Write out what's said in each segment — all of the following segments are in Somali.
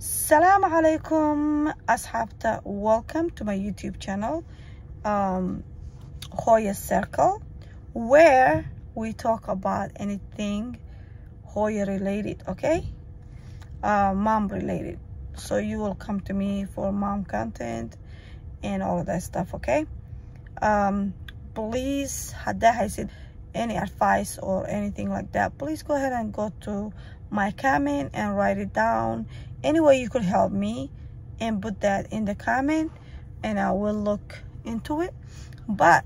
Assalamu alaikum ashabta, welcome to my YouTube channel, Hoya Circle, where we talk about anything Hoya related, okay? Mom related. So you will come to me for mom content and all of that stuff, okay? Please, hadda said any advice or anything like that, please go ahead and go to my comment and write it down. Any way you could help me and put that in the comment and I will look into it. But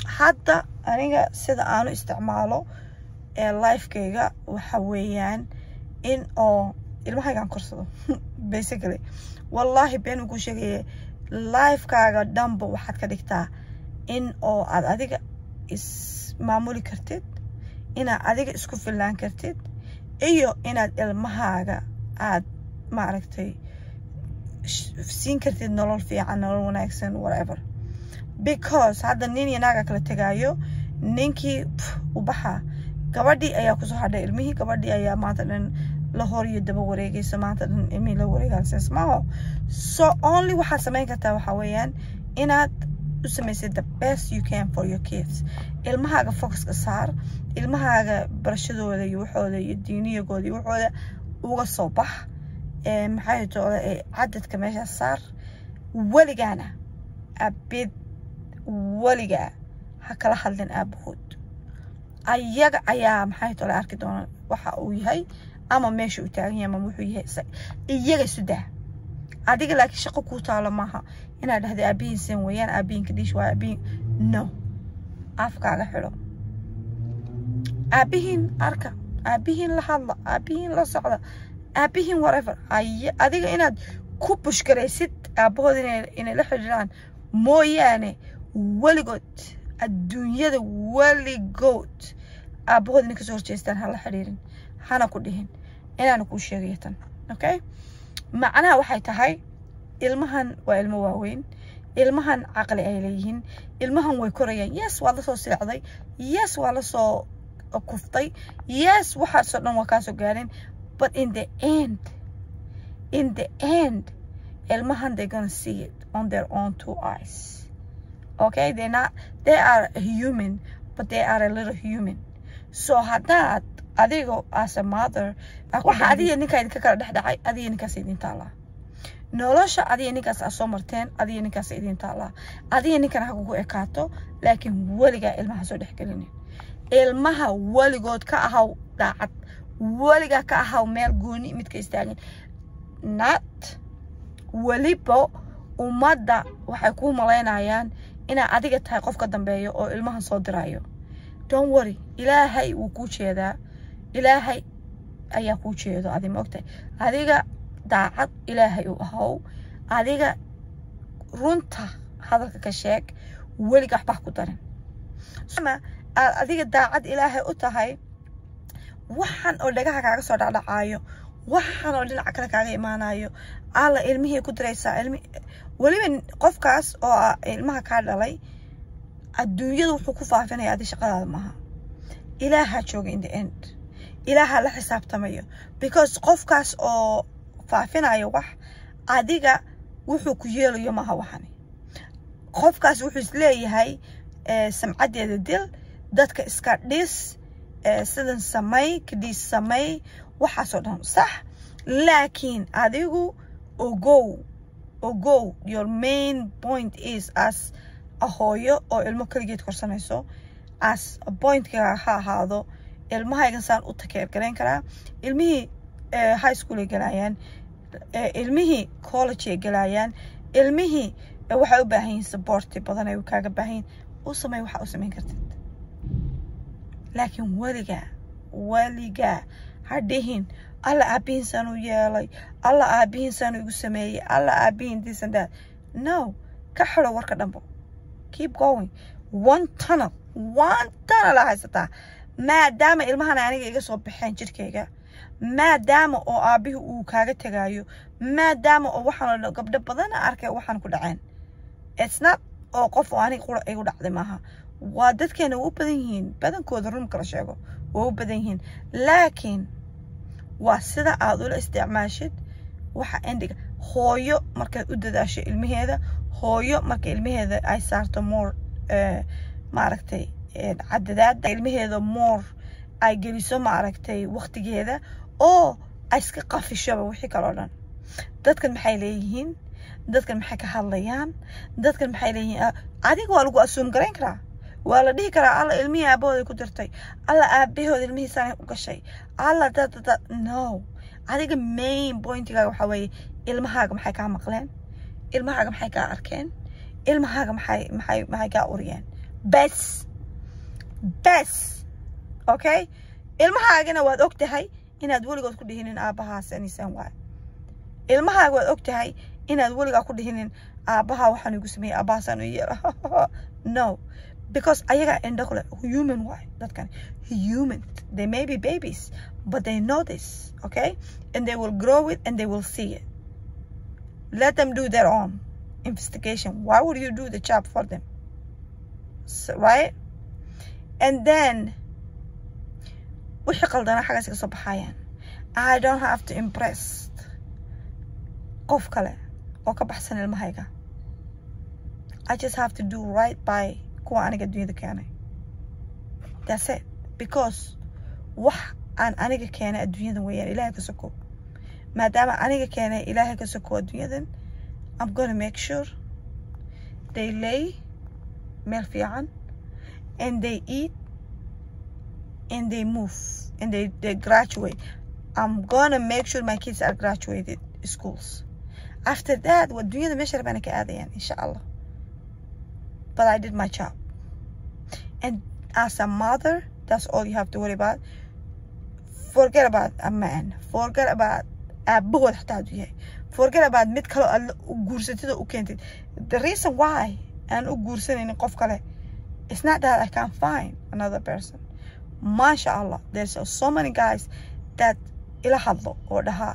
hadda aniga sida aanu isticmaalo ee lifekayga waxa weeyaan in oo ilmahaygan korsado basically wallahi been ugu sheegay lifekaaga dhanba waxaad ka dhigtaa in oo aad adiga is maamuli kartid, inaad adiga isku filaan kartid, iyo inaad ilmahaaga aad maaragtay siin kartid nolol fiican, nolol wanaagsan, whatever. Because hadda nin iyo naaga kala tagaayo, ninkii u baxa, gabadhii ayaa kusoo hadhay ilmihii, gabadhii ayaa maanta dhan la hor iyo daba wareegaysa, maanta dhan ilmihii la wareegaysa maaho. So only waxaad samayn kartaa waxa weeyaan inaad u samaysid the best you can for your kids. Ilmahaaga focuska saar, ilmahaaga barashadooda iyo waxooda iyo diiniyagooda iyo waxooda uga soo bax, maxay tahay cadadka meesha saar. Waligaana abid waligaa ha kala hadlin aabahood, ayaga ayaa maxay tahay arki doona waxa uu yahay ama meesha uu taagan yahay ama wuxuu yahay iyaga sudaa. adiga laakiin shaqo ku taalo maaha inaad dhahdo aabihiin san weeyaan, aabihiinka dhiish waa aabihiin. No, afkaaga xidho, aabihiin arka, aabihiin la hadla, aabihiin la socda, aabihiin whatever. adiga inaad ku bushgaraysid aabahood inay la xidhiidhaan mooyaane weligood adduunyada weligood aabahood inay kasoo horjeestaan ha la xidhiirin, hana ku dhihin inaanu kuu sheegaya tan, okay? macnaha waxay tahay ilmahan waa ilmo waaweyn, ilmahan caqli ay leeyihiin, ilmahan way korayaan. Yes, waa la soo silacday, yes, waa la soo kuftay, yes, waxaasoo dhan waa kaasoo gaareen, but in the end ilmahan they're gonna see it on their own two eyes, okay? They are human, but they are a little human. So haddaad adigo as a mother waxa adiga ninka idinka kala dhaxdhacay, adiga ninkaas idin taala nolosha, adiga ninkaas aad soo marteen, adiga ninkaas idin taala, adiga ninkan ha kugu ekaato, laakiin weligaa ilmaha soo dhexgelinin. ilmaha weligood ka ahaw daacad, weligaa ka ahaw meel gooni midka istaagin. not weliba ummadda waxay kuu malaynayaan inaa adiga tahay qofka dambeeyo oo ilmahan soo diraayo. Don't worry, ilaahay wuu kuu jeedaa, ilaahay ayaa kuu jeedo, adi ma ogtahay. adiga daacad ilaahay u ahow, adiga runta hadalka ka sheeg, weliga waxba ku darin. ama adiga daacad ilaahay u tahay, waxaan oo dhagaha kaaga soo dhacdhacaayo, waxaan oo dhinaca kale kaaga imaanayo, alla ilmihii ku diraysaa. weliba qofkaas oo ilmaha kaa dhalay adduunyada wuxuu ku faafinaya, adi shaqadaada maaha. ilaaha jooga in the end, ilaaha la xisaabtamayo, because qofkaas oo faafinayo wax adiga wuxuu ku yeelayo maaha waxani. qofkaas wuxuu isleeyahay samcadeeda dil, dadka iska dhis, sidan samay, kadhiis samay, waxaasoo dhan sax. laakiin adigu ogow your main point is as a hooyo oo ilmo kaligeed korsanayso, as a pointka ha ahaado ilmahaygan saan u takeer garayn karaa. ilmihii high school ay galayaan, ilmihii college ay galayaan, ilmihii waxay u baahan yihiin support badan, ay kaaga baahan yihiin. u samay waxa u samayn kartid, laakiin weligaa ha dhihin alla aabihiin saan u yeelay, alla aabihiin saan igu sameeyey, alla aabihiin this and that. No, ka xidho warka dhanbo, keep going. one tunnel la haysataa, maadaama ilmahan aniga iga soo baxeen jirkayga, maadaama oo aabihii uu kaaga tagaayo, maadaama oo waxaan gabdho badan arkay waxaan ku dhaceen. It's not oo qof oo aniga qura igu dhacday maaha, waa dadkeena u badan yihiin, badankooda run kala sheego waa u badan yihiin. laakiin waa sida aad ula isticmaashid waxa endiga hooyo marka u dadaasho ilmaheeda hooyo marka ilmaheeda ay saarto more maaragtay cadadaada ilmaheeda more ay geliso maaragtay waqtigeeda oo ay iska qafishaba wixii kale oo dhan dadkan maxay leeyihiin dadkan maxay ka hadlayaan dadkan maxay leeyihiin adiga waa lagu assume garayn karaa waa la dhihi karaa alla ilmihii aabahooda ku dirtay alla aabahooda ilmihiisaan u gashay alla no adiga main pointigaaga waxaa weeye ilmahaaga maxay kaa maqleen ilmahaaga maxay kaa arkeen ilmahaaga maxay kaa uriyeen bes okay ilmahaagana waad og tahay inaad weligood ku dhihinin aabahaas anisan waay ilmahaaga waad og tahay inaad weligaa ku dhihinin aabaha waxaan igu sameeyay aabahaasaan u yeela no because ayaga indhakule human waay dadkan human they may be babies but they know this okay and they will grow it and they will see it let them do their own investigation why would you do the job for them so, right and then wixii qaldana xagaas ka soo baxayaan I don't have to impress qof kale oo ka baxsan ilmahayga I just have to do right by kuwa aniga dunyada keenay that's it because wax aan aniga keenay adduunyadan weeyaan ilaahay ka soko maadaama aniga keenay ilaahay ka soko adduunyadan I'm gonna make sure they lay meel fiican and they eat and they move and they graduate I'm gonna make sure my kids are graduated schools after that what dunyada meesha rabaan ka aadayaan insha Allah but I did my job and as a mother that's all you have to worry about forget about a man forget about aabahood xataa haduu yahay forget about mid kale alla u guursatida u keentid the reason why aan u guursanaynin qof kale it's not that I can't find another person mashallah there's so many guys that ila hadlo oo dhaha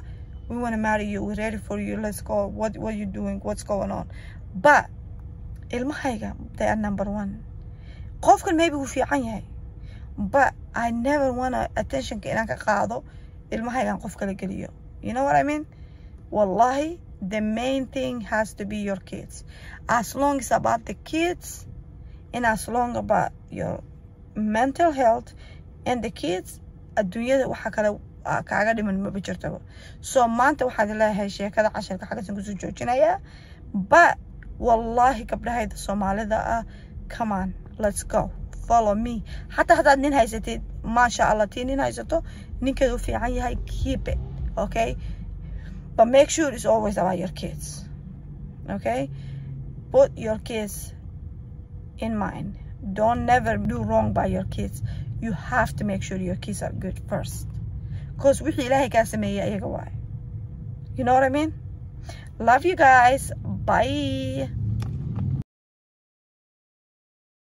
we want to marry you we're ready for you let's go what are you doing what's going on but ilmahayga they are number one qofkan maybe wuu fiican yahay but I never want attention ka inaan ka qaado ilmahaygan qof kale geliyo you know what I mean wallahi the main thing has to be your kids as long as about the kids and as long about your mental health and the kids adduunyada waxa kale kaaga dhiman ma jirto so maanta waxaad leeyahay sheekada casharka xagasan ku soo joojinaya but wallahi gabdhahayda Soomaalida come on let's go follow me hatta hadaad nin haysatid masha Allah tii nin haysato ninkeedu fiican yahay keep it okay but make sure it's always about your kids okay put your kids in mind don't never do wrong by your kids you have to make sure your kids are good first because wixii ilaahay ka sameeyay ayaga waay you know what I mean love you guys bye